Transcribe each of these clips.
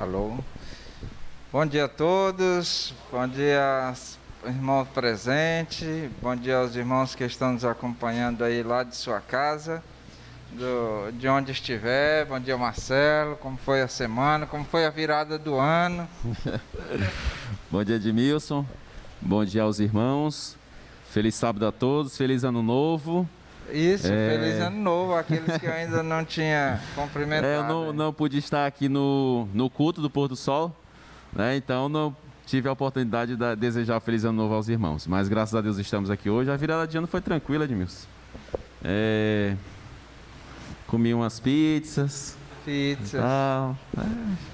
Alô. Bom dia a todos, bom dia aos irmãos presentes, bom dia aos irmãos que estão nos acompanhando aí lá de sua casa, de onde estiver. Bom dia, Marcelo, como foi a semana, como foi a virada do ano? Bom dia, Edmilson, bom dia aos irmãos, feliz sábado a todos, feliz ano novo. Isso, feliz ano novo, aqueles que eu ainda não tinha cumprimentado. Eu não pude estar aqui no culto do Pôr do Sol, né? Então não tive a oportunidade de desejar um feliz ano novo aos irmãos. Mas graças a Deus estamos aqui hoje. A virada de ano foi tranquila, Edmilson. Comi umas pizzas.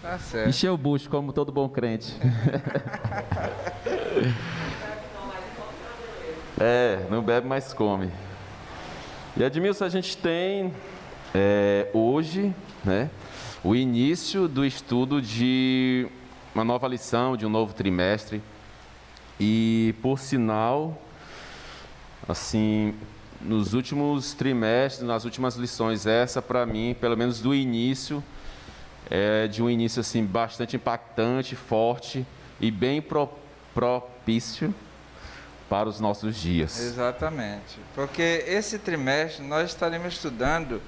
Tá certo. Encheu o bucho, como todo bom crente. Não bebe, mas come. E Edmilson, a gente tem hoje, né, o início do estudo de uma nova lição, de um novo trimestre. E, por sinal, assim, nos últimos trimestres, nas últimas lições, essa para mim, pelo menos do início, é de um início assim, bastante impactante, forte e bem propício para os nossos dias. Exatamente, porque esse trimestre nós estaremos estudando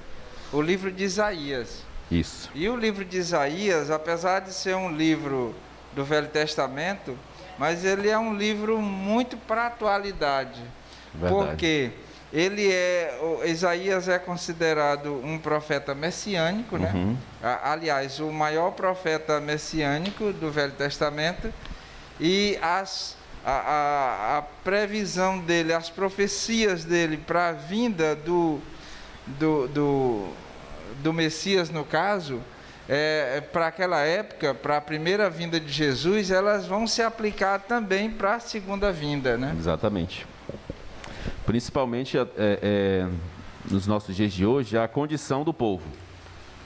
o livro de Isaías. Isso. E o livro de Isaías, apesar de ser um livro do Velho Testamento, mas ele é um livro muito para a atualidade. Verdade. Porque Isaías é considerado um profeta messiânico, né? Aliás, o maior profeta messiânico do Velho Testamento, e a previsão dele, as profecias dele para a vinda do Messias, no caso, para aquela época, para a primeira vinda de Jesus, elas vão se aplicar também para a segunda vinda, né? Exatamente. Principalmente nos nossos dias de hoje, a condição do povo,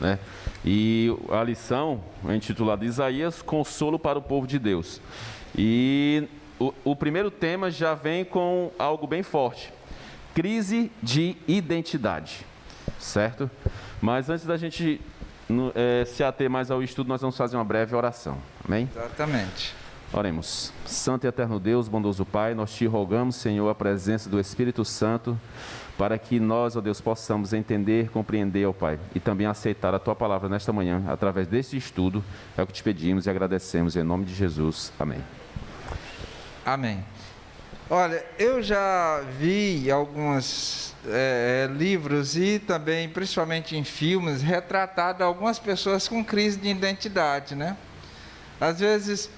né? E a lição é intitulada Isaías, consolo para o povo de Deus. E o primeiro tema já vem com algo bem forte: crise de identidade, certo? Mas antes da gente se ater mais ao estudo, nós vamos fazer uma breve oração, amém? Exatamente. Oremos. Santo e eterno Deus, bondoso Pai, nós te rogamos, Senhor, a presença do Espírito Santo, para que nós, ó Deus, possamos entender, compreender, ó Pai, e também aceitar a Tua palavra nesta manhã, através deste estudo. É o que te pedimos e agradecemos, em nome de Jesus. Amém. Amém. Olha, eu já vi alguns livros e também, principalmente em filmes, retratado algumas pessoas com crise de identidade, né? Às vezes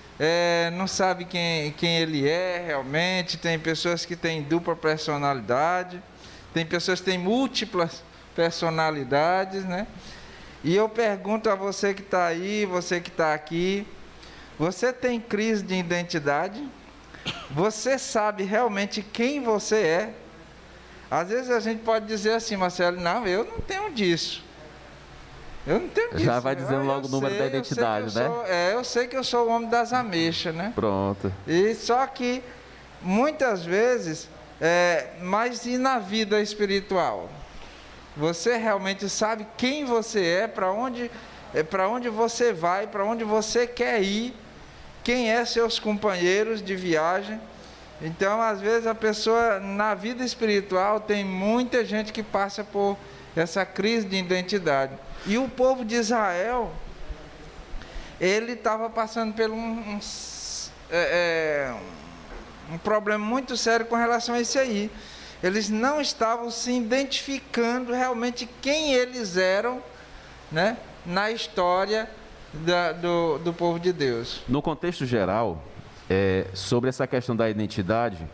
não sabe quem ele é realmente. Tem pessoas que têm dupla personalidade, tem pessoas que têm múltiplas personalidades, né? E eu pergunto a você que está aí, você que está aqui, você tem crise de identidade? Você sabe realmente quem você é? Às vezes a gente pode dizer assim, Marcelo, não, eu não tenho disso. Eu não tenho disso. Já vai dizendo logo o número da identidade, né? Eu sei que eu sou o homem das ameixas, né? Pronto. E só que, muitas vezes, mas e na vida espiritual? Você realmente sabe quem você é, para onde você vai, para onde você quer ir? Quem é seus companheiros de viagem? Então, às vezes, a pessoa, na vida espiritual, tem muita gente que passa por essa crise de identidade. E o povo de Israel, ele estava passando por um problema muito sério com relação a isso aí. Eles não estavam se identificando realmente quem eles eram, né, na história do povo de Deus. No contexto geral, sobre essa questão da identidade,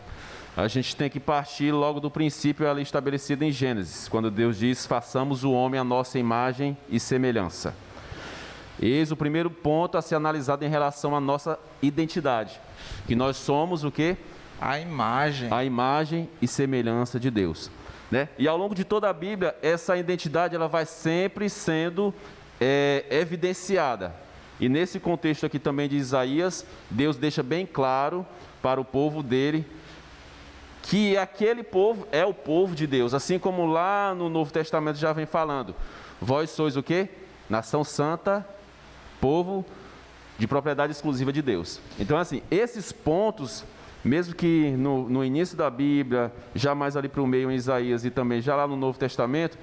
a gente tem que partir logo do princípio ali estabelecido em Gênesis, quando Deus diz: façamos o homem à nossa imagem e semelhança. Eis o primeiro ponto a ser analisado em relação à nossa identidade, que nós somos o quê? A imagem e semelhança de Deus, né? E ao longo de toda a Bíblia, essa identidade ela vai sempre sendo evidenciada. E nesse contexto aqui também de Isaías, Deus deixa bem claro para o povo dele que aquele povo é o povo de Deus, assim como lá no Novo Testamento já vem falando: vós sois o quê? Nação santa, povo de propriedade exclusiva de Deus. Então, assim, esses pontos, mesmo que no início da Bíblia, já mais ali para o meio em Isaías e também já lá no Novo Testamento,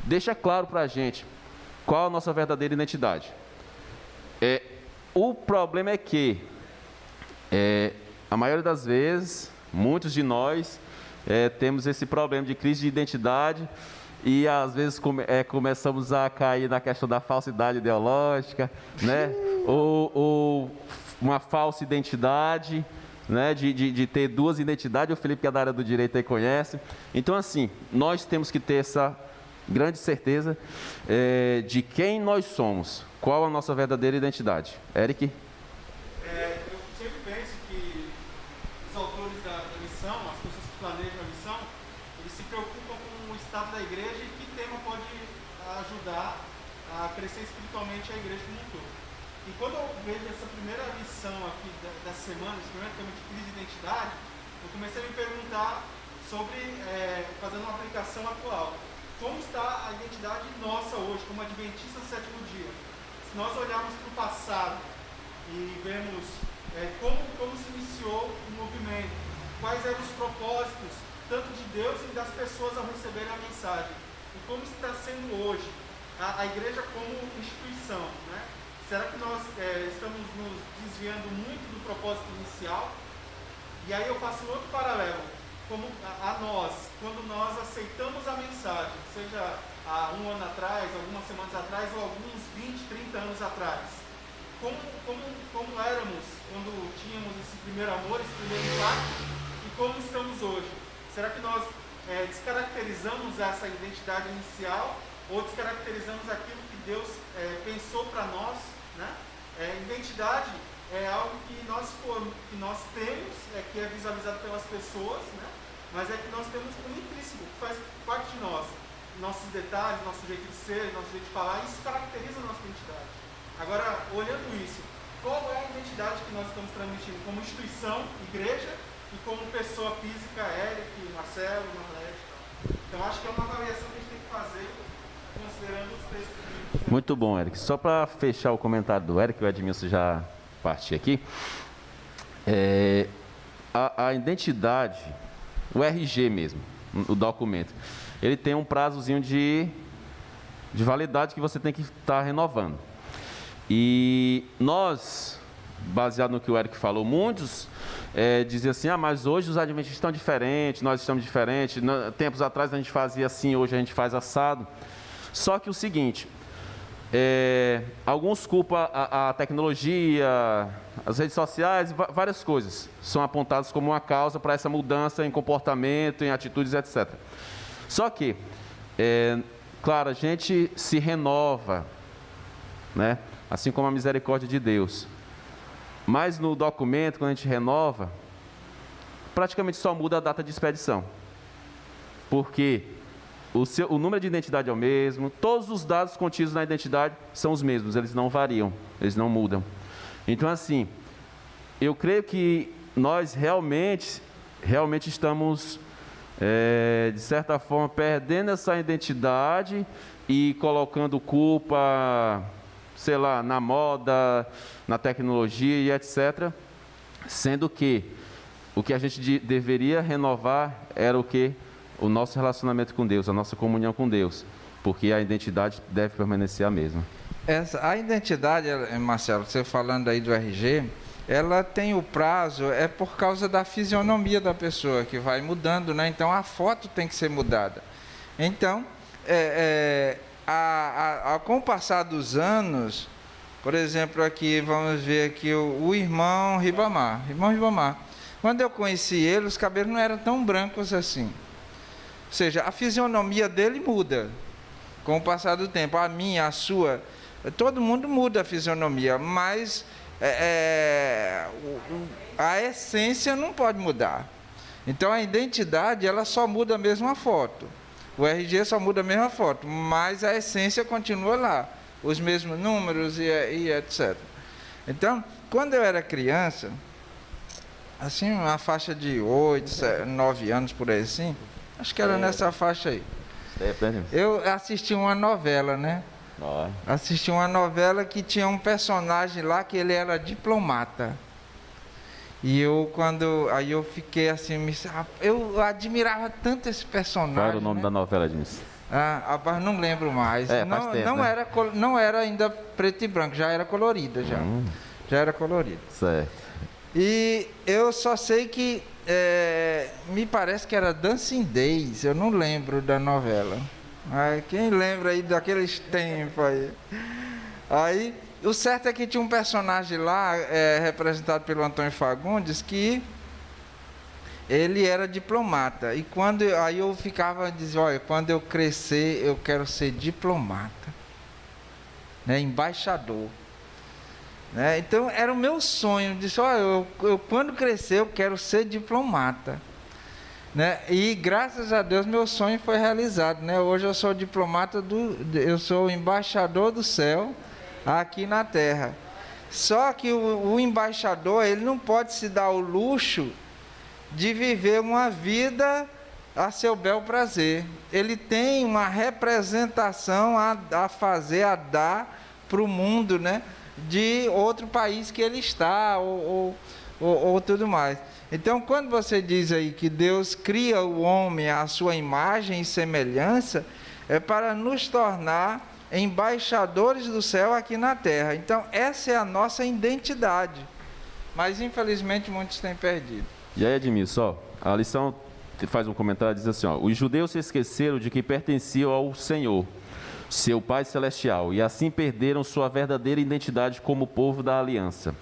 deixa claro para a gente qual a nossa verdadeira identidade. O problema é que, a maioria das vezes, muitos de nós temos esse problema de crise de identidade e às vezes começamos a cair na questão da falsidade ideológica, né? ou uma falsa identidade, né? de ter duas identidades. O Felipe, que é da área do direito, aí conhece. Então, assim, nós temos que ter essa grande certeza de quem nós somos, qual a nossa verdadeira identidade. Eric? Eu sempre penso que os autores da missão, as pessoas que planejam a missão, eles se preocupam com o estado da igreja e que tema pode ajudar a crescer espiritualmente a igreja como um todo. E quando eu vejo essa primeira lição aqui da semana, esse primeiro tema de crise de identidade, eu comecei a me perguntar sobre, fazendo uma aplicação atual, como está a identidade nossa hoje, como adventistas do sétimo dia? Se nós olharmos para o passado e vemos como se iniciou o movimento, quais eram os propósitos, tanto de Deus e das pessoas ao receberem a mensagem, e como está sendo hoje a igreja como instituição, né? Será que nós estamos nos desviando muito do propósito inicial? E aí eu faço um outro paralelo, como a nós, quando nós aceitamos a mensagem, seja há um ano atrás, algumas semanas atrás, ou alguns 20, 30 anos atrás, como éramos quando tínhamos esse primeiro amor, esse primeiro impacto, e como estamos hoje? Será que nós descaracterizamos essa identidade inicial, ou descaracterizamos aquilo que Deus pensou para nós, né? Identidade é algo que nós temos, que é visualizado pelas pessoas, né? Mas é que nós temos um intrínseco, que faz parte de nós. Nossos detalhes, nosso jeito de ser, nosso jeito de falar, isso caracteriza a nossa identidade. Agora, olhando isso, qual é a identidade que nós estamos transmitindo como instituição, igreja, e como pessoa física, Eric, Marcelo, Marlete? Então, acho que é uma avaliação que a gente tem que fazer, considerando os textos bíblicos. Muito bom, Eric. Só para fechar o comentário do Eric, o Edmilson já partiu aqui. A identidade, o RG mesmo, o documento, ele tem um prazozinho de validade que você tem que estar renovando. E nós, baseado no que o Eric falou, muitos diziam assim, mas hoje os adventistas estão diferentes, nós estamos diferentes, tempos atrás a gente fazia assim, hoje a gente faz assado. Só que o seguinte, alguns culpam a tecnologia, as redes sociais, várias coisas são apontadas como uma causa para essa mudança em comportamento, em atitudes, etc. Só que, claro, a gente se renova, né? Assim como a misericórdia de Deus. Mas no documento, quando a gente renova, praticamente só muda a data de expedição. Porque o número de identidade é o mesmo, todos os dados contidos na identidade são os mesmos, eles não variam, eles não mudam. Então, assim, eu creio que nós realmente estamos, de certa forma, perdendo essa identidade e colocando culpa, sei lá, na moda, na tecnologia e etc. Sendo que o que a gente deveria renovar era o quê? O nosso relacionamento com Deus, a nossa comunhão com Deus, porque a identidade deve permanecer a mesma. A identidade, Marcelo, você falando aí do RG, ela tem o prazo, por causa da fisionomia da pessoa, que vai mudando, né? Então, a foto tem que ser mudada. Então, com o passar dos anos, por exemplo, aqui, vamos ver aqui o irmão Ribamar. Quando eu conheci ele, os cabelos não eram tão brancos assim. Ou seja, a fisionomia dele muda com o passar do tempo. A minha, a sua, todo mundo muda a fisionomia, mas a essência não pode mudar. Então, a identidade, ela só muda a mesma foto. O RG só muda a mesma foto, mas a essência continua lá. Os mesmos números e etc. Então, quando eu era criança, assim, uma faixa de 8, 9 anos, por aí assim, acho que era nessa faixa aí. Eu assisti uma novela, né? Ó. Assisti uma novela que tinha um personagem lá que ele era diplomata. E aí eu fiquei assim, eu admirava tanto esse personagem. Qual era o nome, né? da novela, Edmilson? Rapaz, não lembro mais. Faz tempo, né? Não era ainda preto e branco, já era colorida já. Já era colorida. Certo. E eu só sei que me parece que era Dancing Days, eu não lembro da novela. Quem lembra aí daqueles tempos aí? Aí, o certo é que tinha um personagem lá, representado pelo Antônio Fagundes, que ele era diplomata. E aí eu ficava dizendo, olha, quando eu crescer, eu quero ser diplomata, né, embaixador. Né? Então, era o meu sonho. Disse, olha, eu quando crescer, eu quero ser diplomata. Né? E graças a Deus meu sonho foi realizado, né? Hoje eu sou diplomata eu sou embaixador do céu aqui na terra. Só que o embaixador, ele não pode se dar o luxo de viver uma vida a seu bel prazer. Ele tem uma representação a fazer, a dar para o mundo, né? De outro país que ele está ou tudo mais. Então, quando você diz aí que Deus cria o homem à sua imagem e semelhança, é para nos tornar embaixadores do céu aqui na terra. Então, essa é a nossa identidade. Mas, infelizmente, muitos têm perdido. E aí, Edmilson, a lição faz um comentário, diz assim, os judeus se esqueceram de que pertenciam ao Senhor, seu Pai Celestial, e assim perderam sua verdadeira identidade como povo da aliança.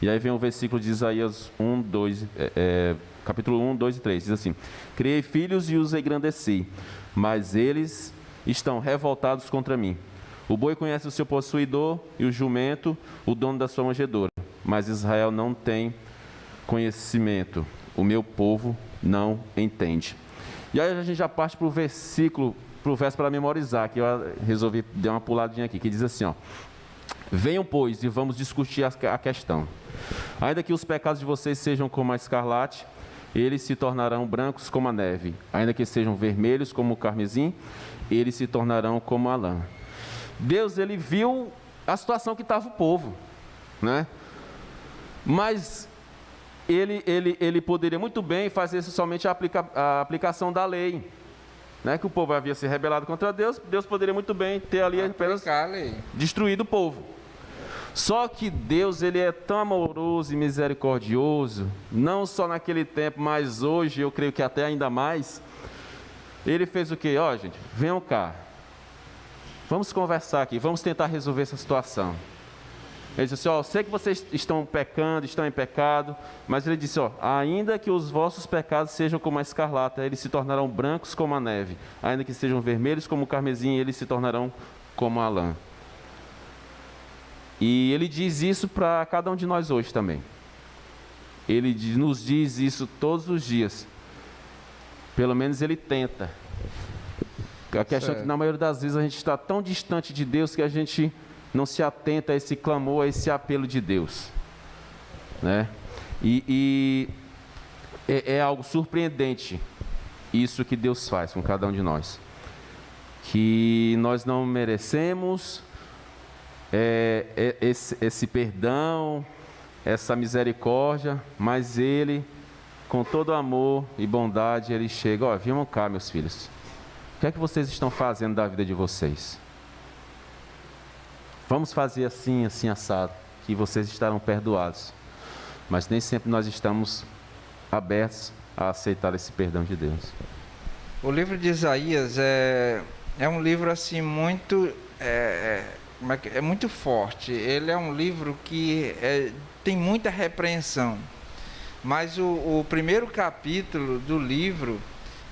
E aí vem o versículo de Isaías 1, 2, capítulo 1, 2 e 3, diz assim: criei filhos e os engrandeci, mas eles estão revoltados contra mim. O boi conhece o seu possuidor e o jumento, o dono da sua manjedoura, mas Israel não tem conhecimento, o meu povo não entende. E aí a gente já parte para o versículo, para o verso para memorizar, que eu resolvi dar uma puladinha aqui, que diz assim, venham, pois, e vamos discutir a questão. Ainda que os pecados de vocês sejam como a escarlate, eles se tornarão brancos como a neve. Ainda que sejam vermelhos como o carmesim, eles se tornarão como a lã. Deus, ele viu a situação que estava o povo, né? Mas ele poderia muito bem fazer somente a aplicação da lei, né? Que o povo havia se rebelado contra Deus, Deus poderia muito bem ter ali apenas destruído o povo. Só que Deus, ele é tão amoroso e misericordioso, não só naquele tempo, mas hoje, eu creio que até ainda mais. Ele fez o quê? Gente, venham cá, vamos conversar aqui, vamos tentar resolver essa situação. Ele disse assim, sei que vocês estão pecando, estão em pecado, mas ele disse, ainda que os vossos pecados sejam como a escarlata, eles se tornarão brancos como a neve. Ainda que sejam vermelhos como o carmesim, eles se tornarão como a lã. E ele diz isso para cada um de nós hoje também. Ele nos diz isso todos os dias. Pelo menos ele tenta. A questão é que na maioria das vezes a gente está tão distante de Deus que a gente não se atenta a esse clamor, a esse apelo de Deus, né? E é algo surpreendente isso que Deus faz com cada um de nós, que nós não merecemos esse perdão, essa misericórdia, mas Ele, com todo amor e bondade, Ele chega, venham cá, meus filhos, o que é que vocês estão fazendo da vida de vocês? Vamos fazer assim, assim, assado, que vocês estarão perdoados. Mas nem sempre nós estamos abertos a aceitar esse perdão de Deus. O livro de Isaías é um livro assim muito muito forte. Ele é um livro que tem muita repreensão. Mas o primeiro capítulo do livro,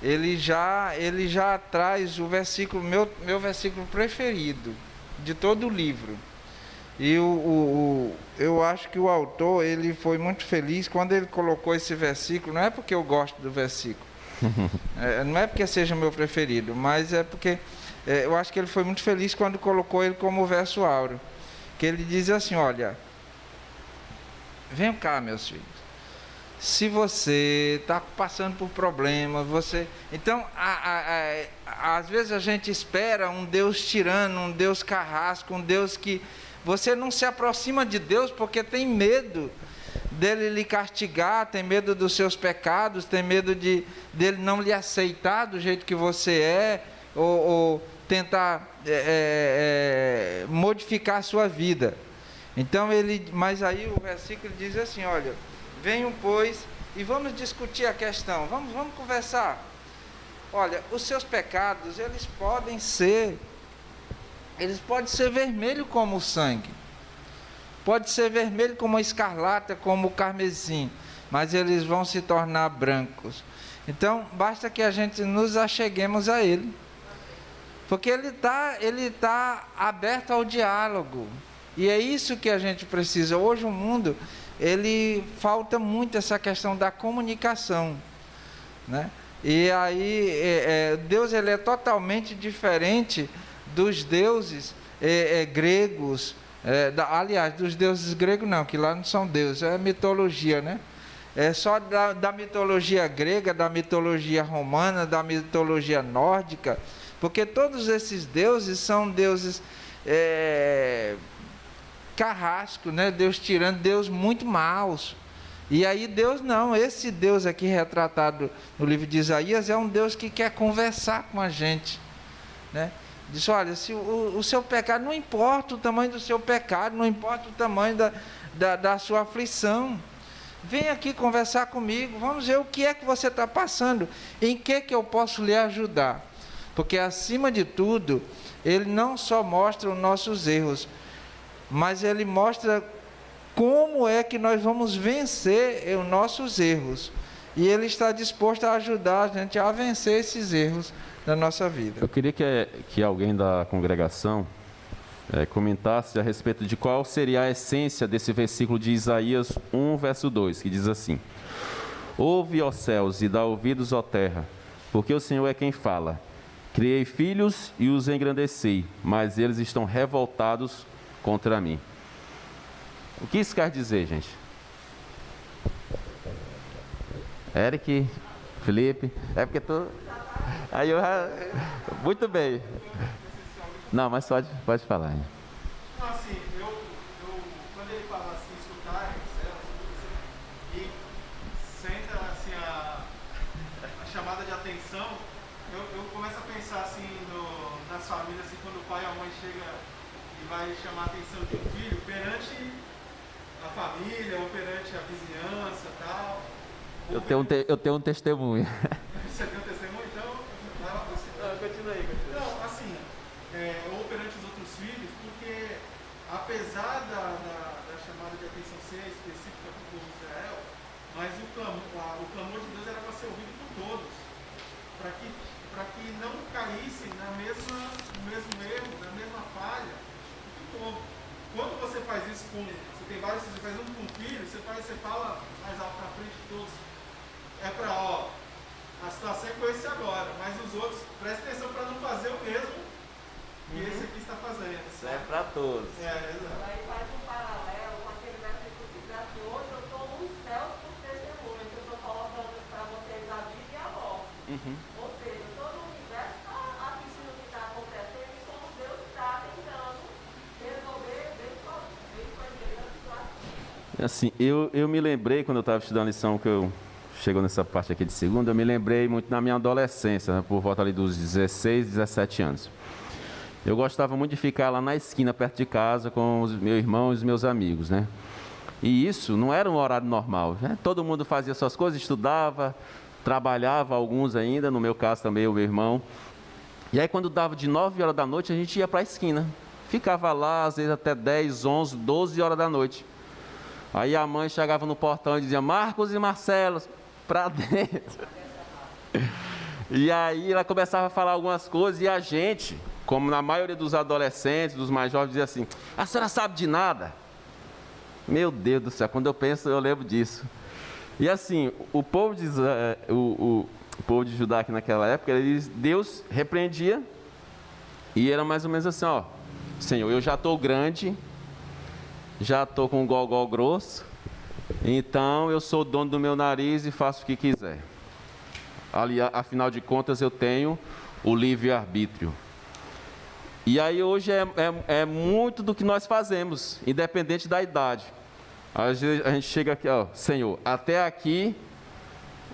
ele já traz o versículo, meu versículo preferido de todo o livro. E eu acho que o autor, ele foi muito feliz quando ele colocou esse versículo. Não é porque eu gosto do versículo, não é porque seja o meu preferido, mas é porque eu acho que ele foi muito feliz quando colocou ele como verso áureo, que ele diz assim, olha, venham cá, meus filhos, se você está passando por problemas, então, às vezes a gente espera um Deus tirano, um Deus carrasco, um Deus que você não se aproxima de Deus porque tem medo dele lhe castigar, tem medo dos seus pecados, tem medo dele não lhe aceitar do jeito que você é, ou tentar modificar a sua vida. Então mas aí o versículo diz assim, olha, venham, pois, e vamos discutir a questão, vamos conversar. Olha, os seus pecados, eles podem ser vermelhos como o sangue, pode ser vermelho como a escarlata, como o carmesim, mas eles vão se tornar brancos. Então, basta que a gente nos acheguemos a Ele, porque Ele tá aberto ao diálogo, e é isso que a gente precisa. Hoje o mundo, falta muito essa questão da comunicação, né? E aí, Deus, ele é totalmente diferente dos deuses gregos, aliás, dos deuses gregos não, que lá não são deuses, é mitologia, né? É só da mitologia grega, da mitologia romana, da mitologia nórdica, porque todos esses deuses são deuses carrascos, né? Deus tirando, Deus muito maus. E aí Deus não, esse Deus aqui retratado no livro de Isaías é um Deus que quer conversar com a gente, né? Diz, olha, se o seu pecado, não importa o tamanho do seu pecado, não importa o tamanho da sua aflição, vem aqui conversar comigo, vamos ver o que é que você está passando, em que eu posso lhe ajudar, porque acima de tudo, Ele não só mostra os nossos erros, mas Ele mostra como é que nós vamos vencer os nossos erros, e Ele está disposto a ajudar a gente a vencer esses erros da nossa vida. Eu queria que alguém da congregação comentasse a respeito de qual seria a essência desse versículo de Isaías 1, verso 2, que diz assim: ouve, ó céus, e dá ouvidos, ó terra, porque o Senhor é quem fala. Criei filhos e os engrandeci, mas eles estão revoltados contra mim. O que isso quer dizer, gente? Eric, Felipe, é porque tu... Aí eu... Muito bem. Não, mas pode falar. Não, assim, quando ele fala assim, escutar, e senta assim a chamada de atenção, eu começo a pensar assim nas famílias, assim, quando o pai e a mãe chega e vai chamar a atenção de um filho perante a família ou perante a vizinhança e tal. Eu tenho um testemunho. Você tem um testemunho? Então, vai lá você. Continua aí. Não, assim, ou perante os outros filhos, porque apesar da chamada de atenção ser específica para o povo de Israel, mas o clamor de Deus era para ser ouvido por todos, para que não caísse no mesmo erro, na mesma falha do povo. Quando você faz isso você tem vários, você faz um com um filho, você fala mais alto na frente de todos, a situação é com esse agora, mas os outros, presta atenção para não fazer o mesmo que esse aqui está fazendo. Isso é para todos. Exato. Aí faz um paralelo com aquele versículo que diz assim: hoje eu estou nos céus por testemunha, que eu estou colocando para vocês a vida e a morte. Ou seja, todo o universo está assistindo o que está acontecendo e como Deus está tentando resolver bem com a situação. Assim, eu me lembrei, quando eu estava estudando a lição que eu... Chegou nessa parte aqui de segunda, eu me lembrei muito na minha adolescência, né, por volta ali dos 16, 17 anos. Eu gostava muito de ficar lá na esquina, perto de casa, com os meus irmãos e os meus amigos, né? E isso não era um horário normal, né? Todo mundo fazia suas coisas, estudava, trabalhava, alguns ainda, no meu caso também, o meu irmão. E aí, quando dava de 9 horas da noite, a gente ia para a esquina. Ficava lá, às vezes, até 10, 11, 12 horas da noite. Aí a mãe chegava no portão e dizia: Marcos e Marcelo, para dentro. E aí ela começava a falar algumas coisas e a gente, como na maioria dos adolescentes, dos mais jovens, dizia assim: a senhora sabe de nada? Meu Deus do céu, quando eu penso, eu lembro disso. E assim, o povo de Judá aqui naquela época, Deus repreendia e era mais ou menos assim: ó, Senhor, eu já estou grande, já estou com um gogó grosso, Então eu sou dono do meu nariz e faço o que quiser. Ali, afinal de contas, eu tenho o livre-arbítrio. E aí hoje é muito do que nós fazemos, independente da idade. Às vezes a gente chega aqui, ó, Senhor, até aqui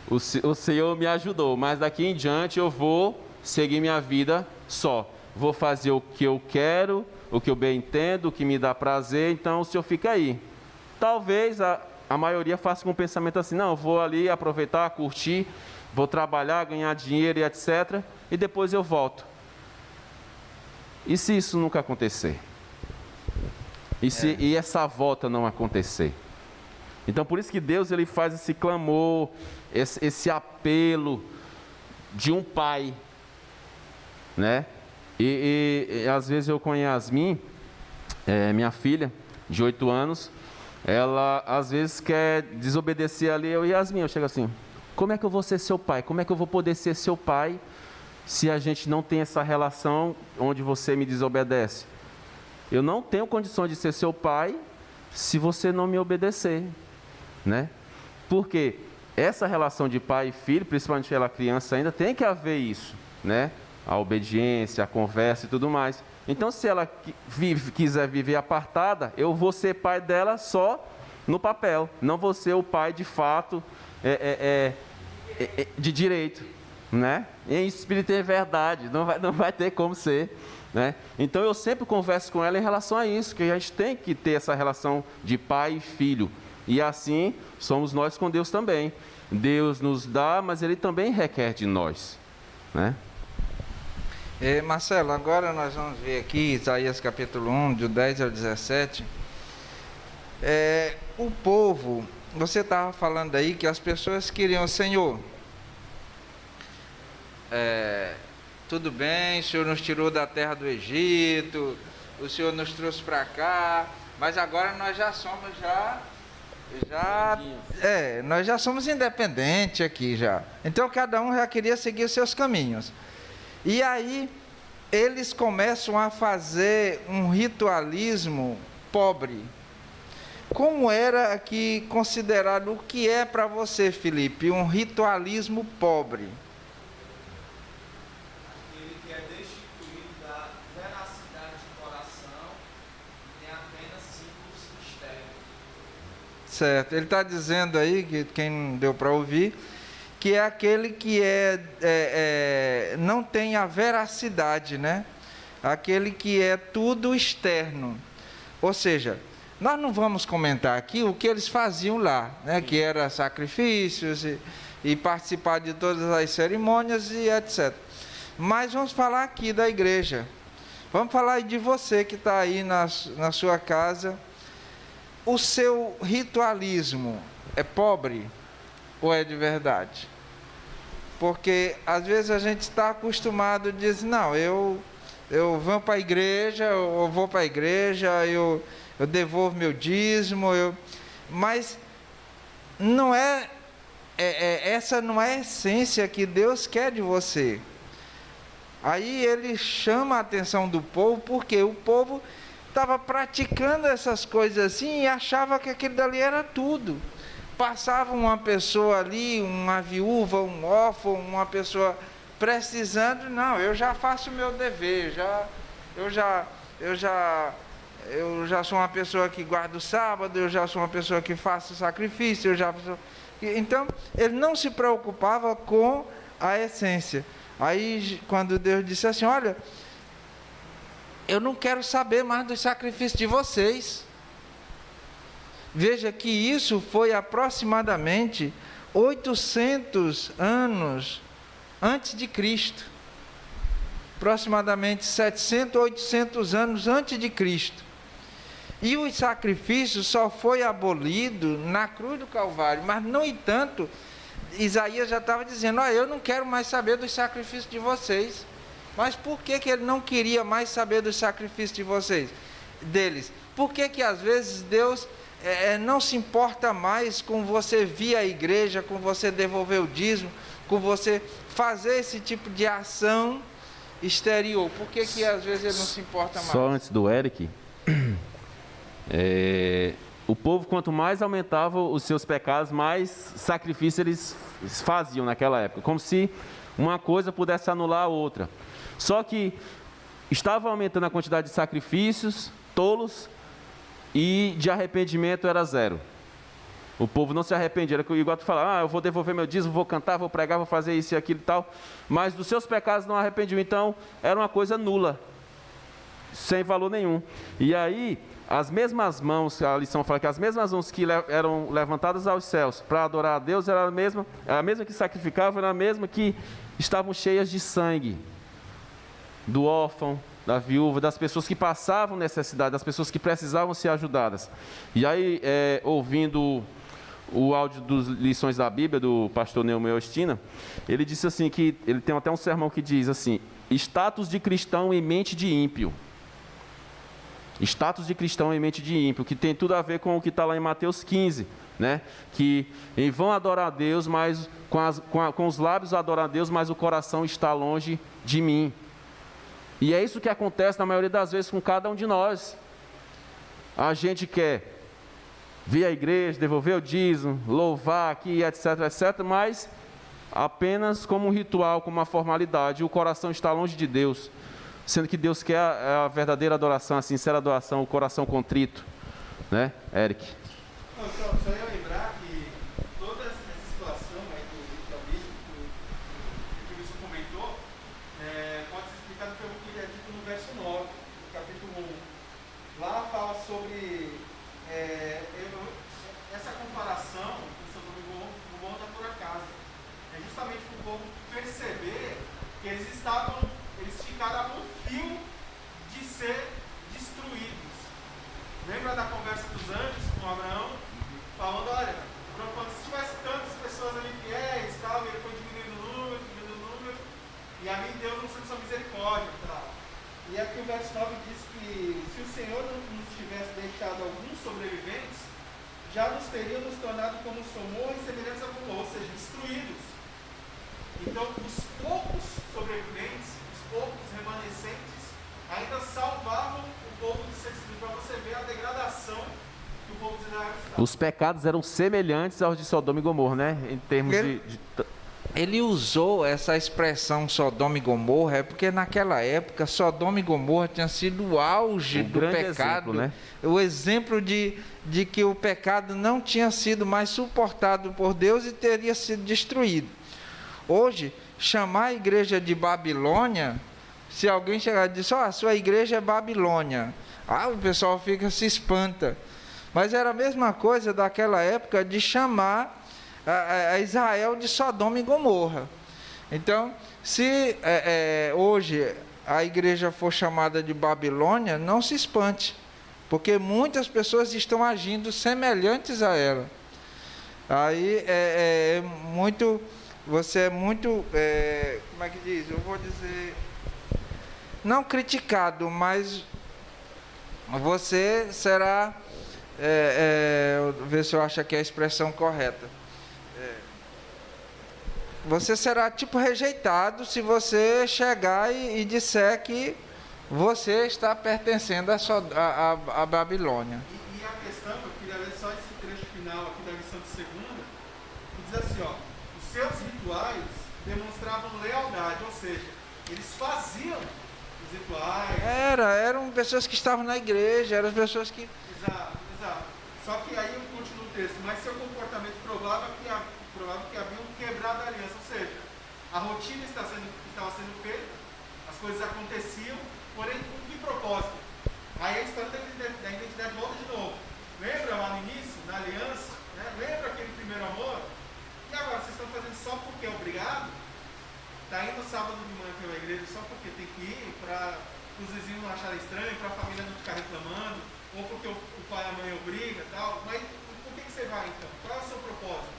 o Senhor me ajudou, mas daqui em diante eu vou seguir minha vida só. Vou fazer o que eu quero, o que eu bem entendo, o que me dá prazer, então o Senhor fica aí. Talvez a maioria faça com um pensamento assim, não, eu vou ali aproveitar, curtir, vou trabalhar, ganhar dinheiro e etc. E depois eu volto. E se isso nunca acontecer? E essa volta não acontecer? Então, por isso que Deus ele faz esse clamor, esse apelo de um pai, né? E às vezes eu com a Yasmin, minha filha, de 8 anos, ela às vezes quer desobedecer ali, Yasmin, eu chego assim, como é que eu vou ser seu pai? Como é que eu vou poder ser seu pai se a gente não tem essa relação onde você me desobedece? Eu não tenho condições de ser seu pai se você não me obedecer, né? Porque essa relação de pai e filho, principalmente ela criança ainda, tem que haver isso, né? A obediência, a conversa e tudo mais. Então, se ela quiser viver apartada, eu vou ser pai dela só no papel, não vou ser o pai de fato de direito, né? Em espírito e em verdade, não vai ter como ser, né? Então eu sempre converso com ela em relação a isso, que a gente tem que ter essa relação de pai e filho, e assim somos nós com Deus também. Deus nos dá, mas Ele também requer de nós, né? Marcelo, agora nós vamos ver aqui Isaías capítulo 1, do 10 ao 17. O povo, você estava falando aí que as pessoas queriam, Senhor, tudo bem, o Senhor nos tirou da terra do Egito, o Senhor nos trouxe para cá, mas agora nós já somos nós já somos independentes aqui já. Então cada um já queria seguir os seus caminhos. E aí eles começam a fazer um ritualismo pobre. Como era aqui considerado, o que é para você, Felipe, um ritualismo pobre? Aquele que é destituído da veracidade de coração e tem apenas símbolos externos. Certo, ele está dizendo aí, que quem não deu para ouvir, que é aquele que não tem a veracidade, né? Aquele que é tudo externo. Ou seja, nós não vamos comentar aqui o que eles faziam lá, né? Que era sacrifícios e participar de todas as cerimônias e etc. Mas vamos falar aqui da igreja. Vamos falar de você que está aí na sua casa. O seu ritualismo é pobre ou é de verdade? Porque às vezes a gente está acostumado a dizer, não, eu vou para a igreja, eu vou para a igreja, eu devolvo meu dízimo, mas não essa não é a essência que Deus quer de você. Aí ele chama a atenção do povo, porque o povo estava praticando essas coisas assim e achava que aquilo dali era tudo. Passava uma pessoa ali, uma viúva, um órfão, uma pessoa precisando, não, eu já faço o meu dever, eu já sou uma pessoa que guarda o sábado, eu já sou uma pessoa que faço sacrifício, Então, ele não se preocupava com a essência. Aí, quando Deus disse assim, olha, eu não quero saber mais dos sacrifícios de vocês. Veja que isso foi aproximadamente 800 anos antes de Cristo. Aproximadamente 700, 800 anos antes de Cristo. E o sacrifício só foi abolido na cruz do Calvário. Mas, no entanto, Isaías já estava dizendo, olha, eu não quero mais saber dos sacrifícios de vocês. Mas por que ele não queria mais saber dos sacrifícios de deles? Por que às vezes Deus não se importa mais com você vir à igreja, com você devolver o dízimo, com você fazer esse tipo de ação exterior? Por que às vezes ele não se importa mais? Só antes do Eric, o povo, quanto mais aumentava os seus pecados, mais sacrifício eles faziam naquela época, como se uma coisa pudesse anular a outra. Só que estava aumentando a quantidade de sacrifícios tolos e de arrependimento era zero. O povo não se arrependia, era igual tu falar, eu vou devolver meu dízimo, vou cantar, vou pregar, vou fazer isso e aquilo e tal, mas dos seus pecados não arrependiam, então era uma coisa nula, sem valor nenhum. E aí, as mesmas mãos, a lição fala que as mesmas mãos que eram levantadas aos céus para adorar a Deus, era a mesma que sacrificavam, era a mesma que estavam cheias de sangue, do órfão, da viúva, das pessoas que passavam necessidade, das pessoas que precisavam ser ajudadas. E aí, ouvindo o áudio dos lições da Bíblia, do pastor Neumeu Ostina, ele disse assim, que ele tem até um sermão que diz assim, status de cristão em mente de ímpio. Status de cristão em mente de ímpio, que tem tudo a ver com o que está lá em Mateus 15, né? Que vão adorar a Deus, mas com os lábios adorar a Deus, mas o coração está longe de mim. E é isso que acontece na maioria das vezes com cada um de nós. A gente quer vir à igreja, devolver o dízimo, louvar aqui, etc, etc, mas apenas como um ritual, como uma formalidade. O coração está longe de Deus, sendo que Deus quer a verdadeira adoração, a sincera adoração, o coração contrito, né, Eric? Não, só ia lembrar que toda essa situação aí do abismo que o Wilson comentou, pode ser explicado pelo que é dito no verso 9, do capítulo 1. Lá fala sobre essa comparação que Sodoma e Gomorra está por acaso. É justamente para o povo perceber que eles ficaram a um fio de ser destruídos. Lembra da conversa dos anjos com Abraão? Falando, olha, quando se tivesse tantas pessoas ali fiéis, tal, ele foi diminuindo o número, e a mim Deus não sendo sua misericórdia. Tal. E aqui o verso 9 diz que se o Senhor não nos tivesse deixado alguns sobreviventes, já nos teria nos tornado como Sodoma e semelhantes a Gomorra, ou seja, destruídos. Então, os poucos sobreviventes, os poucos remanescentes, ainda salvavam o povo de ser destruído, para você ver a degradação que o povo de Israel estava. Os pecados eram semelhantes aos de Sodoma e Gomorra, né? Em termos Ele usou essa expressão Sodoma e Gomorra, porque naquela época Sodoma e Gomorra tinha sido o auge do pecado, exemplo, né? O exemplo de que o pecado não tinha sido mais suportado por Deus e teria sido destruído. Hoje, chamar a igreja de Babilônia, se alguém chegar e dizer, a sua igreja é Babilônia, o pessoal se espanta. Mas era a mesma coisa daquela época de chamar a Israel de Sodoma e Gomorra. Então, se hoje a igreja for chamada de Babilônia, não se espante, porque muitas pessoas estão agindo semelhantes a ela. Aí você é muito, como é que diz? Eu vou dizer, não criticado, mas você será, ver se eu acho aqui a expressão correta. Você será rejeitado se você chegar e disser que você está pertencendo à Babilônia. E a questão, eu queria ler só esse trecho final aqui da lição de segunda, que diz assim, os seus rituais demonstravam lealdade, ou seja, eles faziam os rituais. Eram pessoas que estavam na igreja, eram pessoas que... Exato. Só que aí eu continuo o texto, mas seu comportamento provava que haviam quebrado a aliança, ou seja, a rotina estava sendo feita, as coisas aconteciam, porém com que propósito? Aí a história da identidade volta de novo. Lembra lá no início, na aliança? Né? Lembra aquele primeiro amor? E agora, vocês estão fazendo só porque é obrigado? Está indo sábado de manhã pela igreja só porque tem que ir, para os vizinhos não acharem estranho, para a família não ficar reclamando, ou porque o pai e a mãe obrigam e tal. Mas por que você vai então? Qual é o seu propósito?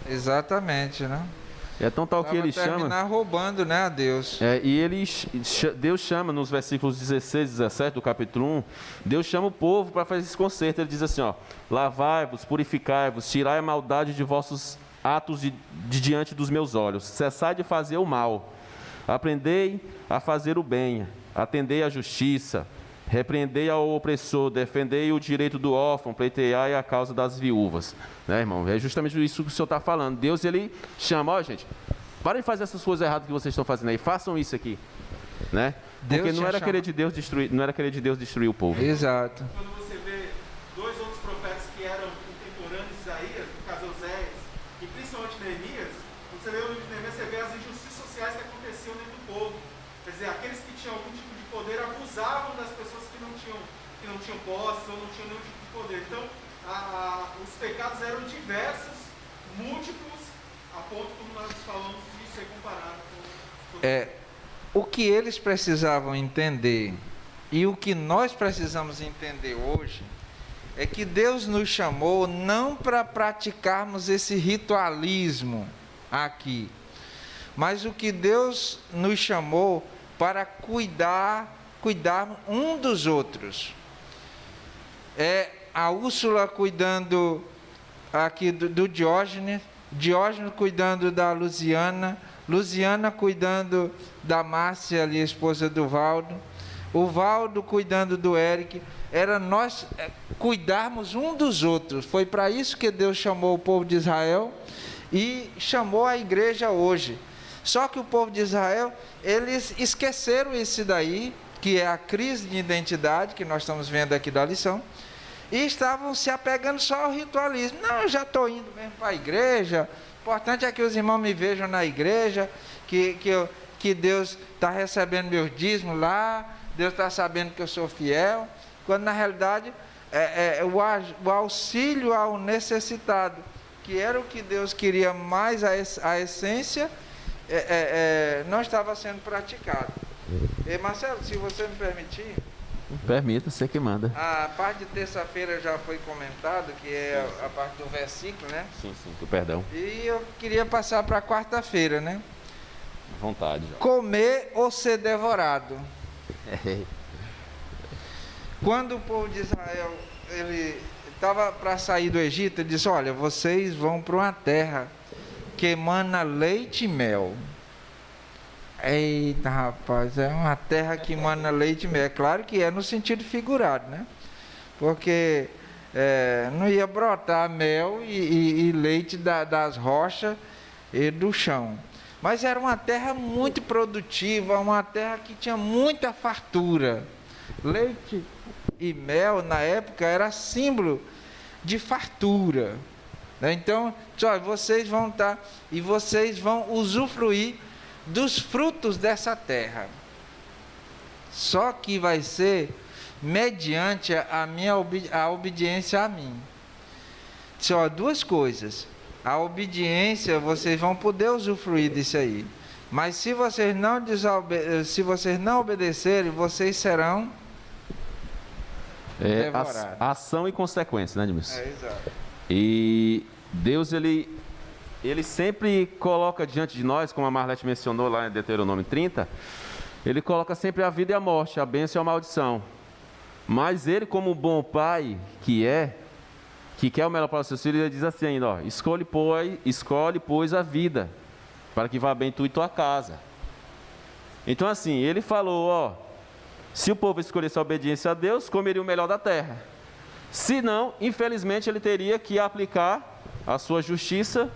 Exatamente, né? É tão tal que Vai ele terminar chama... roubando, né, a Deus. Deus chama nos versículos 16 e 17 do capítulo 1, Deus chama o povo para fazer esse conserto. Ele diz assim, ó: lavai-vos, purificai-vos, tirai a maldade de vossos atos de diante dos meus olhos, cessai de fazer o mal, aprendei a fazer o bem, atendei à justiça, repreendei ao opressor, defendei o direito do órfão, pleiteai a causa das viúvas. Né, irmão? É justamente isso que o Senhor está falando. Deus, ele chama, ó, gente, parem de fazer essas coisas erradas que vocês estão fazendo aí, façam isso aqui, né? Porque não era querer de Deus destruir o povo. Exato. Quando você vê dois outros profetas que eram contemporâneos de Isaías, no caso Oséias, e principalmente Neemias, quando você vê o livro de Neemias, você vê as injustiças sociais que aconteciam dentro do povo. Quer dizer, aqueles que tinham algum tipo de poder abusavam das pessoas que não tinham posse ou não tinham nenhum tipo de poder. Então, os pecados eram diversos, múltiplos, a ponto, como nós falamos, de ser comparado com... O que eles precisavam entender e o que nós precisamos entender hoje é que Deus nos chamou não para praticarmos esse ritualismo aqui, mas o que Deus nos chamou para cuidar um dos outros. É a Úrsula cuidando aqui do Diógenes, Diógenes cuidando da Luciana, Luciana cuidando da Márcia, ali, a esposa do Valdo, o Valdo cuidando do Eric. Era nós cuidarmos um dos outros. Foi para isso que Deus chamou o povo de Israel e chamou a igreja hoje. Só que o povo de Israel, eles esqueceram isso daí, que é a crise de identidade que nós estamos vendo aqui da lição, e estavam se apegando só ao ritualismo. Não, eu já estou indo mesmo para a igreja, o importante é que os irmãos me vejam na igreja, que Deus está recebendo meus dízimos lá, Deus está sabendo que eu sou fiel, quando na realidade o auxílio ao necessitado, que era o que Deus queria mais, a essência, não estava sendo praticado. Marcelo, se você me permitir... Permita, você que manda. A parte de terça-feira já foi comentado, que é a parte do versículo, né? Sim, do perdão. E eu queria passar para quarta-feira, né? À vontade. Já. Comer ou ser devorado. Quando o povo de Israel ele estava para sair do Egito, ele disse: olha, vocês vão para uma terra que emana leite e mel. Eita, rapaz, é uma terra que emana leite e mel. É claro que é no sentido figurado, né? Porque não ia brotar mel e leite das rochas e do chão. Mas era uma terra muito produtiva, uma terra que tinha muita fartura. Leite e mel, na época, era símbolo de fartura. Então, vocês vão estar e vocês vão usufruir dos frutos dessa terra. Só que vai ser mediante a obediência a mim. Só duas coisas. A obediência, vocês vão poder usufruir disso aí. Mas se vocês não obedecerem, vocês serão devorados. Ação e consequência, né, Edmilson? Exato. E Deus, ele sempre coloca diante de nós, como a Marlete mencionou lá em Deuteronômio 30, ele coloca sempre a vida e a morte, a bênção e a maldição. Mas ele, como bom pai que quer o melhor para os seus filhos, ele diz assim ainda, ó: escolhe, pois, a vida, para que vá bem tu e tua casa. Então assim, ele falou, ó, se o povo escolhesse a obediência a Deus, comeria o melhor da terra. Se não, infelizmente, ele teria que aplicar a sua justiça,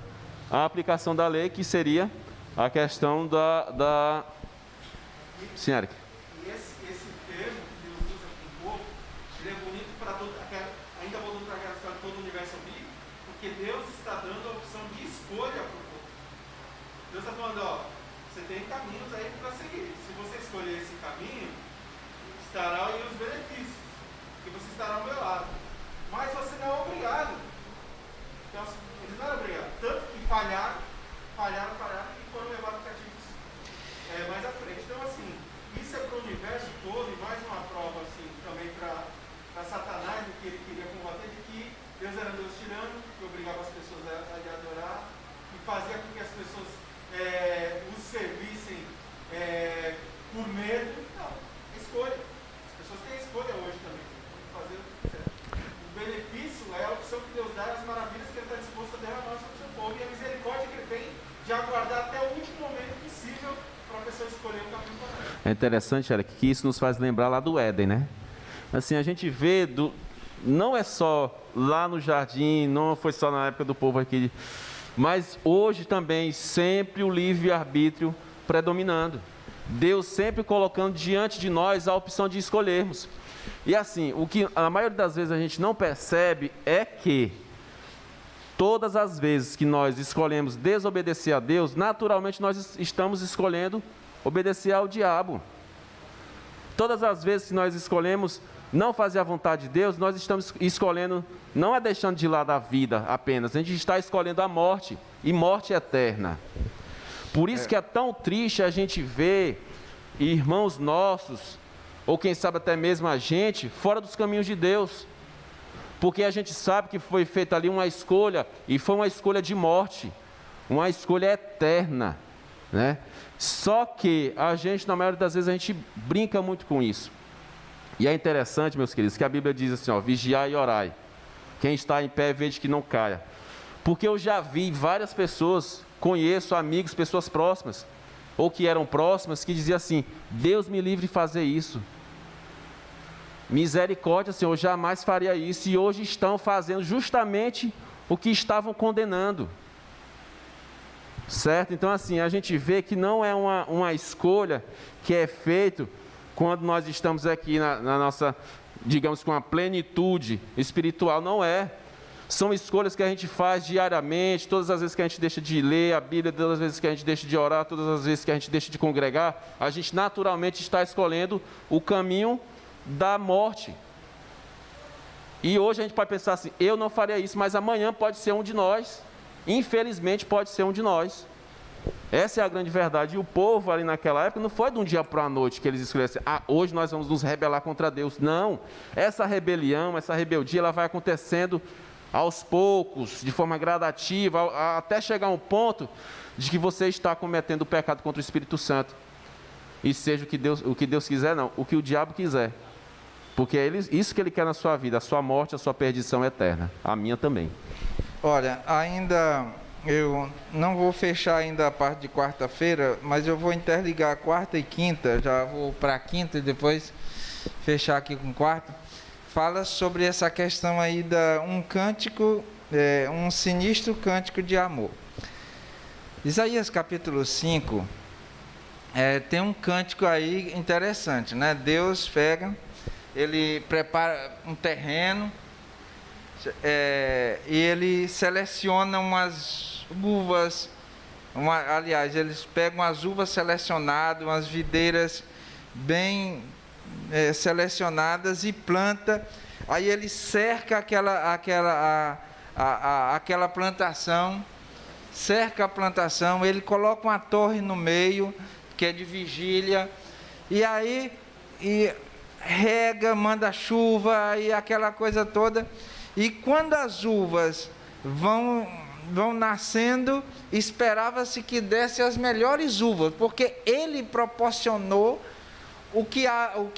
a aplicação da lei, que seria a questão da... Sim, Eric. E esse termo que Deus usa com o povo, ele é bonito para todo, ainda voltando para aquela história de todo o universo bíblico, porque Deus está dando a opção de escolha para o povo. Deus está falando, ó, você tem caminhos aí para seguir. Se você escolher esse caminho, estará aí os benefícios, que você estará ao meu lado. Mas você não é obrigado. Então, eles não eram obrigados. Tanto que falharam e foram levados cativos mais à frente. Então, assim, isso é para o universo todo, e mais uma prova, assim, também para Satanás, do que ele queria combater, de que Deus era um Deus tirano, que obrigava as pessoas a lhe adorar, e fazia com que as pessoas É interessante, Eric, que isso nos faz lembrar lá do Éden, né? Assim, a gente vê, não é só lá no jardim, não foi só na época do povo aqui, mas hoje também, sempre o livre-arbítrio predominando. Deus sempre colocando diante de nós a opção de escolhermos. E assim, o que a maioria das vezes a gente não percebe é que todas as vezes que nós escolhemos desobedecer a Deus, naturalmente nós estamos escolhendo obedecer ao diabo. Todas as vezes que nós escolhemos não fazer a vontade de Deus, nós estamos escolhendo, não é deixando de lado a vida apenas, a gente está escolhendo a morte, e morte eterna. Por isso que é tão triste a gente ver irmãos nossos, ou quem sabe até mesmo a gente, fora dos caminhos de Deus. Porque a gente sabe que foi feita ali uma escolha, e foi uma escolha de morte, uma escolha eterna, né? Só que a gente, na maioria das vezes, a gente brinca muito com isso. E é interessante, meus queridos, que a Bíblia diz assim, ó, vigiai e orai. Quem está em pé, veja que não caia. Porque eu já vi várias pessoas, conheço amigos, pessoas próximas, ou que eram próximas, que diziam assim, Deus me livre de fazer isso. Misericórdia, Senhor, eu jamais faria isso. E hoje estão fazendo justamente o que estavam condenando. Certo? Então, assim, a gente vê que não é uma escolha que é feita quando nós estamos aqui na nossa, digamos, com a plenitude espiritual. Não é. São escolhas que a gente faz diariamente, todas as vezes que a gente deixa de ler a Bíblia, todas as vezes que a gente deixa de orar, todas as vezes que a gente deixa de congregar, a gente naturalmente está escolhendo o caminho da morte. E hoje a gente pode pensar assim, eu não faria isso, mas amanhã pode ser um de nós. Infelizmente pode ser um de nós. Essa é a grande verdade. E o povo ali naquela época não foi de um dia para a noite que eles escolheram assim, hoje nós vamos nos rebelar contra Deus. Não, essa rebelião, essa rebeldia, ela vai acontecendo aos poucos, de forma gradativa, até chegar a um ponto de que você está cometendo o pecado contra o Espírito Santo. E seja o que Deus quiser, não, o que o diabo quiser. Porque é isso que ele quer na sua vida, a sua morte, a sua perdição eterna. A minha também. Olha, ainda eu não vou fechar ainda a parte de quarta-feira, mas eu vou interligar quarta e quinta, já vou para a quinta e depois fechar aqui com quarta. Fala sobre essa questão aí um cântico, um sinistro cântico de amor. Isaías capítulo 5, tem um cântico aí interessante, né? Deus pega, ele prepara um terreno, e ele seleciona umas uvas, aliás, eles pegam as uvas selecionadas, umas videiras bem selecionadas e planta, aí ele cerca aquela plantação, cerca a plantação, ele coloca uma torre no meio, que é de vigília, e aí rega, manda chuva e aquela coisa toda. E quando as uvas vão nascendo, esperava-se que desse as melhores uvas, porque ele proporcionou o que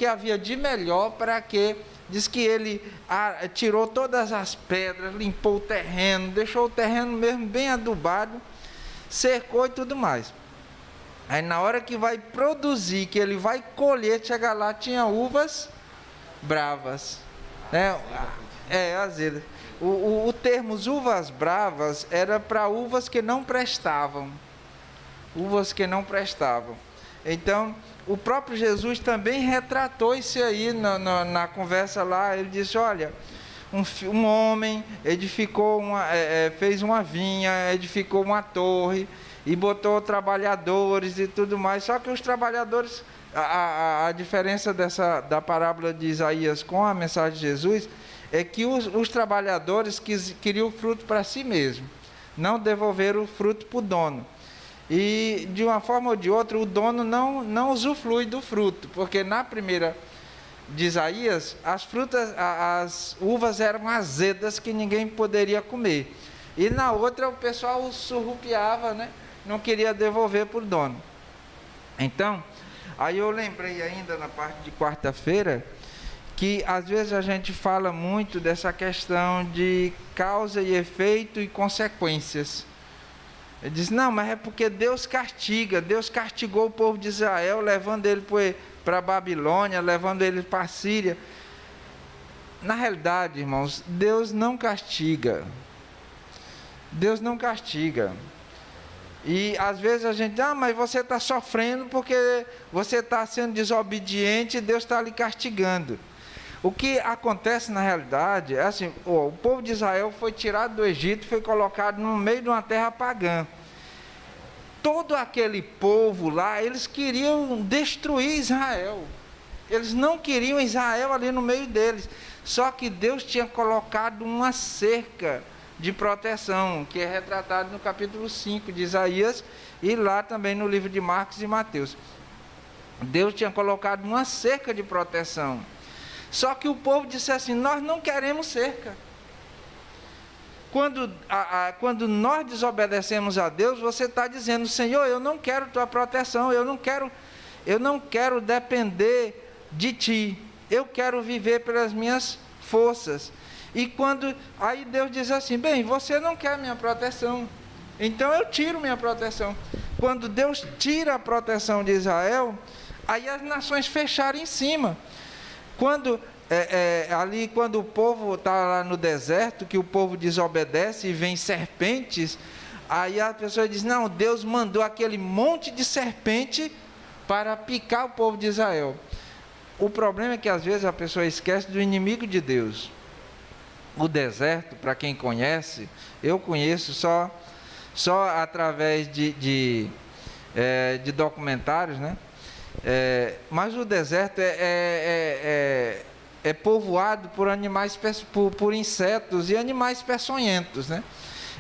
havia de melhor para que, diz que ele tirou todas as pedras, limpou o terreno, deixou o terreno mesmo bem adubado, cercou e tudo mais. Aí na hora que vai produzir, que ele vai colher, chega lá, tinha uvas bravas, né? Azedas. O termo uvas bravas era para uvas que não prestavam. Uvas que não prestavam. Então, o próprio Jesus também retratou isso aí na conversa lá. Ele disse, olha, um homem edificou fez uma vinha, edificou uma torre e botou trabalhadores e tudo mais. Só que os trabalhadores, a diferença da parábola de Isaías com a mensagem de Jesus é que os trabalhadores queriam o fruto para si mesmo, não devolveram o fruto para o dono. E de uma forma ou de outra o dono não usufrui do fruto, porque na primeira de Isaías as uvas eram azedas que ninguém poderia comer, e na outra o pessoal surrupiava, né? Não queria devolver para o dono. Então, aí eu lembrei ainda na parte de quarta-feira que às vezes a gente fala muito dessa questão de causa e efeito e consequências. Ele diz, não, mas é porque Deus castiga. Deus castigou o povo de Israel, levando ele para a Babilônia, levando ele para a Síria. Na realidade, irmãos, Deus não castiga. Deus não castiga. E às vezes a gente, mas você está sofrendo porque você está sendo desobediente e Deus está lhe castigando. O que acontece na realidade é assim, o povo de Israel foi tirado do Egito e foi colocado no meio de uma terra pagã. Todo aquele povo lá, eles queriam destruir Israel. Eles não queriam Israel ali no meio deles. Só que Deus tinha colocado uma cerca de proteção, que é retratado no capítulo 5 de Isaías e lá também no livro de Marcos e Mateus. Deus tinha colocado uma cerca de proteção. Só que o povo disse assim, nós não queremos cerca. Quando nós desobedecemos a Deus, você está dizendo, Senhor, eu não quero tua proteção, eu não quero depender de ti, eu quero viver pelas minhas forças. E aí Deus diz assim, bem, você não quer minha proteção, então eu tiro minha proteção. Quando Deus tira a proteção de Israel, aí as nações fecharam em cima. Quando o povo está lá no deserto, que o povo desobedece e vem serpentes, aí a pessoa diz, não, Deus mandou aquele monte de serpente para picar o povo de Israel. O problema é que às vezes a pessoa esquece do inimigo de Deus. O deserto, para quem conhece, eu conheço só através de documentários, né? Mas o deserto é povoado por animais, por insetos e animais peçonhentos, né?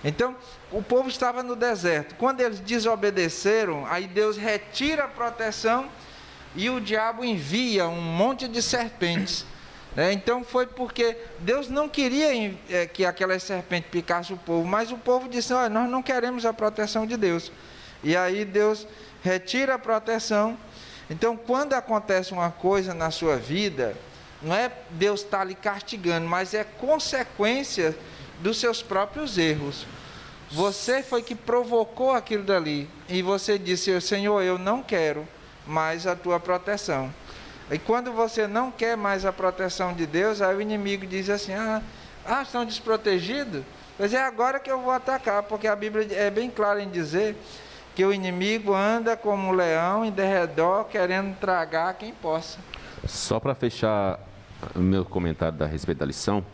Então, o povo estava no deserto. Quando eles desobedeceram, aí Deus retira a proteção e o diabo envia um monte de serpentes. Então foi porque Deus não queria que aquelas serpentes picassem o povo, mas o povo disse, olha, nós não queremos a proteção de Deus. E aí Deus retira a proteção. Então, quando acontece uma coisa na sua vida, não é Deus estar lhe castigando, mas é consequência dos seus próprios erros. Você foi que provocou aquilo dali, e você disse, Senhor, eu não quero mais a tua proteção. E quando você não quer mais a proteção de Deus, aí o inimigo diz assim, estão desprotegidos? Pois é agora que eu vou atacar, porque a Bíblia é bem clara em dizer que o inimigo anda como um leão em derredor, querendo tragar quem possa. Só para fechar o meu comentário a respeito da lição,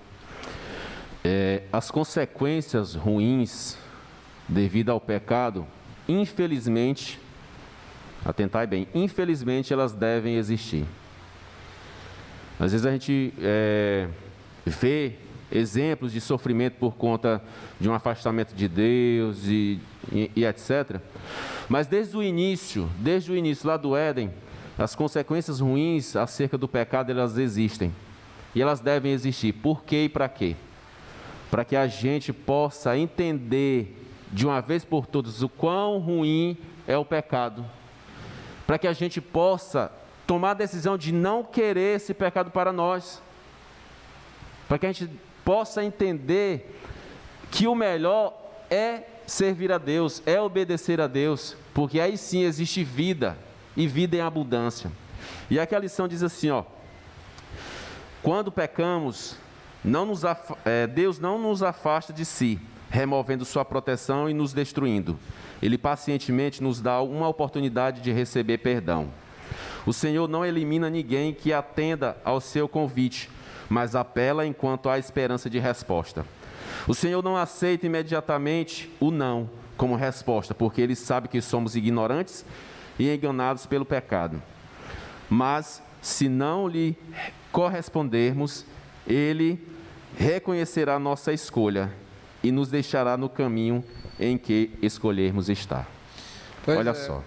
as consequências ruins devido ao pecado, infelizmente, atentai bem, infelizmente elas devem existir. Às vezes a gente vê exemplos de sofrimento por conta de um afastamento de Deus e etc. Mas desde o início lá do Éden, as consequências ruins acerca do pecado, elas existem. E elas devem existir. Por quê e para quê? Para que a gente possa entender de uma vez por todas o quão ruim é o pecado. Para que a gente possa tomar a decisão de não querer esse pecado para nós. Para que a gente possa entender que o melhor é servir a Deus, é obedecer a Deus, porque aí sim existe vida, e vida em abundância. E aqui a lição diz assim, quando pecamos, Deus não nos afasta de si, removendo sua proteção e nos destruindo. Ele pacientemente nos dá uma oportunidade de receber perdão. O Senhor não elimina ninguém que atenda ao seu convite, mas apela enquanto há esperança de resposta. O Senhor não aceita imediatamente o não como resposta, porque Ele sabe que somos ignorantes e enganados pelo pecado. Mas, se não lhe correspondermos, Ele reconhecerá nossa escolha e nos deixará no caminho em que escolhermos estar. Olha só.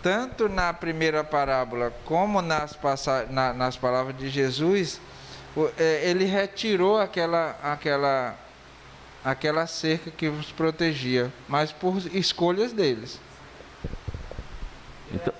Tanto na primeira parábola como nas palavras de Jesus, ele retirou aquela cerca que os protegia, mas por escolhas deles. Então,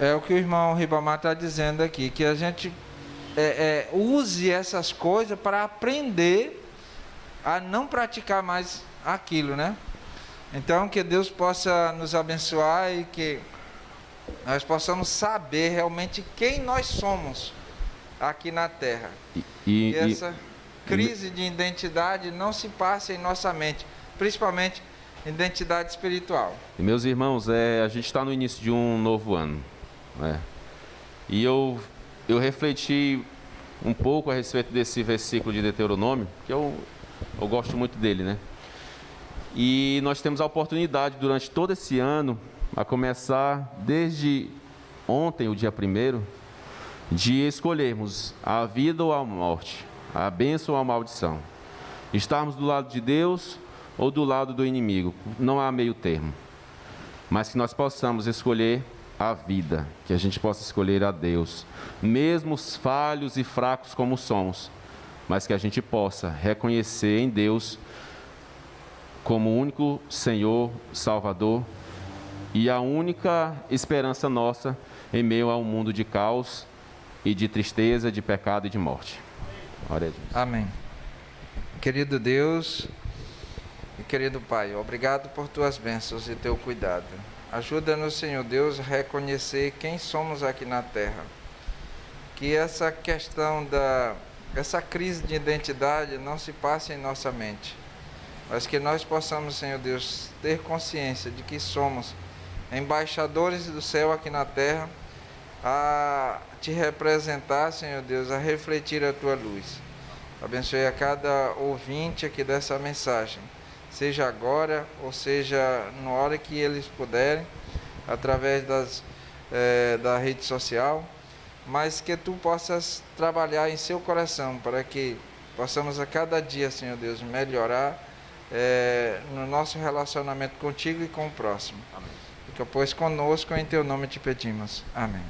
É o que o irmão Ribamar está dizendo aqui, que a gente use essas coisas para aprender a não praticar mais aquilo, né? Então, que Deus possa nos abençoar e que nós possamos saber realmente quem nós somos aqui na Terra. E essa crise de identidade não se passe em nossa mente, principalmente identidade espiritual. E meus irmãos, a gente está no início de um novo ano, né? E eu refleti um pouco a respeito desse versículo de Deuteronômio, que eu gosto muito dele, né? E nós temos a oportunidade durante todo esse ano, a começar desde ontem, o dia 1º, de escolhermos a vida ou a morte, a bênção ou a maldição. Estarmos do lado de Deus ou do lado do inimigo, não há meio termo. Mas que nós possamos escolher a vida, que a gente possa escolher a Deus, mesmo falhos e fracos como somos, mas que a gente possa reconhecer em Deus como o único Senhor, Salvador, e a única esperança nossa em meio a um mundo de caos e de tristeza, de pecado e de morte. Glória a Deus. Amém. Querido Deus e querido Pai, obrigado por tuas bênçãos e teu cuidado. Ajuda-nos, Senhor Deus, a reconhecer quem somos aqui na terra. Que essa questão essa crise de identidade não se passe em nossa mente, mas que nós possamos, Senhor Deus, ter consciência de que somos embaixadores do céu aqui na terra, a te representar, Senhor Deus, a refletir a tua luz. Abençoe a cada ouvinte aqui dessa mensagem, seja agora ou seja na hora que eles puderem, através da rede social, mas que tu possas trabalhar em seu coração para que possamos a cada dia, Senhor Deus, melhorar no nosso relacionamento contigo e com o próximo. Amém. Fica, pois, conosco, em teu nome te pedimos. Amém.